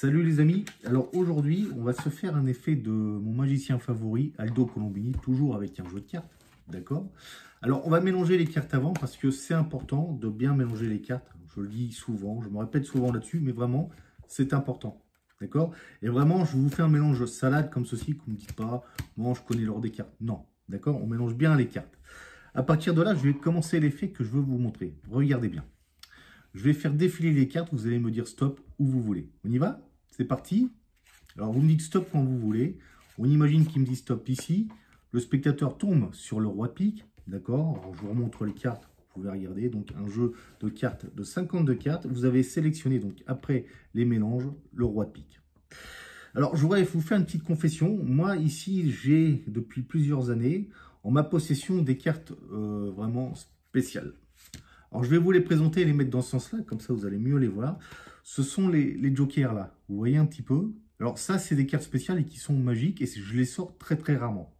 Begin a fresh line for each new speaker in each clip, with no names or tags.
Salut les amis, alors aujourd'hui on va se faire un effet de mon magicien favori, Aldo Colombini, toujours avec un jeu de cartes, d'accord? Alors on va mélanger les cartes avant parce que c'est important de bien mélanger les cartes, je le dis souvent, je me répète souvent là-dessus, mais vraiment c'est important, d'accord? Et vraiment je vous fais un mélange salade comme ceci, qu'on ne me dit pas, moi je connais l'ordre des cartes, non, d'accord? On mélange bien les cartes. À partir de là, je vais commencer l'effet que je veux vous montrer, regardez bien. Je vais faire défiler les cartes, vous allez me dire stop où vous voulez. On y va? C'est parti. Alors vous me dites stop quand vous voulez. On imagine qu'il me dit stop ici. Le spectateur tombe sur le roi de pique. D'accord? Alors je vous remontre les cartes. Vous pouvez regarder. Donc un jeu de cartes de 52 cartes. Vous avez sélectionné donc après les mélanges le roi de pique. Alors je voudrais vous faire une petite confession. Moi ici j'ai depuis plusieurs années en ma possession des cartes vraiment spéciales. Alors, je vais vous les présenter et les mettre dans ce sens-là, comme ça vous allez mieux les voir. Ce sont les jokers là, vous voyez un petit peu. Alors ça, c'est des cartes spéciales et qui sont magiques et je les sors très très rarement.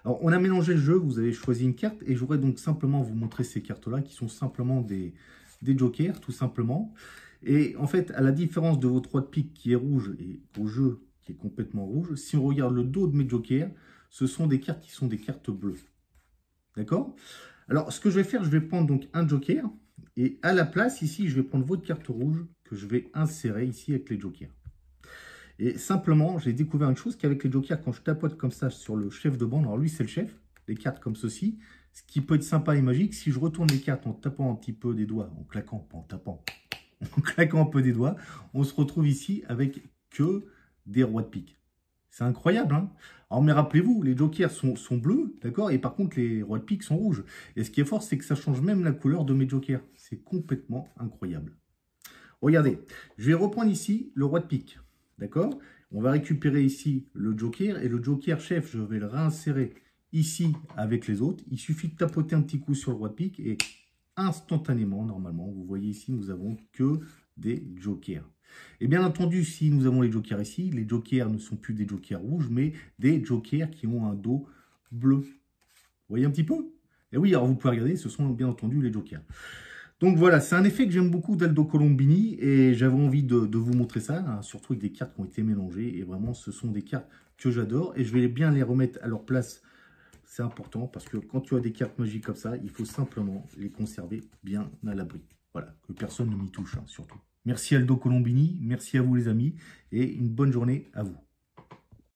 Alors, on a mélangé le jeu, vous avez choisi une carte et je voudrais donc simplement vous montrer ces cartes-là qui sont simplement des jokers, tout simplement. Et en fait, à la différence de votre roi de pique qui est rouge et au jeu qui est complètement rouge, si on regarde le dos de mes jokers, ce sont des cartes qui sont des cartes bleues. D'accord? Alors, ce que je vais faire, je vais prendre donc un joker. Et à la place, ici, je vais prendre votre carte rouge que je vais insérer ici avec les jokers. Et simplement, j'ai découvert une chose qu'avec les jokers, quand je tapote comme ça sur le chef de bande, alors lui, c'est le chef, les cartes comme ceci, ce qui peut être sympa et magique, si je retourne les cartes en tapant un petit peu des doigts, en claquant, pas en tapant, en claquant un peu des doigts, on se retrouve ici avec que des rois de pique. C'est incroyable, hein? Alors, mais rappelez-vous, les jokers sont bleus, d'accord? Et par contre, les rois de pique sont rouges. Et ce qui est fort, c'est que ça change même la couleur de mes jokers. C'est complètement incroyable. Regardez, je vais reprendre ici le roi de pique, d'accord? On va récupérer ici le joker. Et le joker chef, je vais le réinsérer ici avec les autres. Il suffit de tapoter un petit coup sur le roi de pique et instantanément, normalement, vous voyez ici, nous avons que des jokers. Et bien entendu, si nous avons les jokers ici, les jokers ne sont plus des jokers rouges, mais des jokers qui ont un dos bleu. Vous voyez un petit peu? Et oui, alors vous pouvez regarder, ce sont bien entendu les jokers. Donc voilà, c'est un effet que j'aime beaucoup d'Aldo Colombini et j'avais envie de vous montrer ça, hein, surtout avec des cartes qui ont été mélangées. Et vraiment, ce sont des cartes que j'adore et je vais bien les remettre à leur place. C'est important parce que quand tu as des cartes magiques comme ça, il faut simplement les conserver bien à l'abri. Voilà, que personne ne m'y touche, hein, surtout. Merci Aldo Colombini, merci à vous les amis et une bonne journée à vous.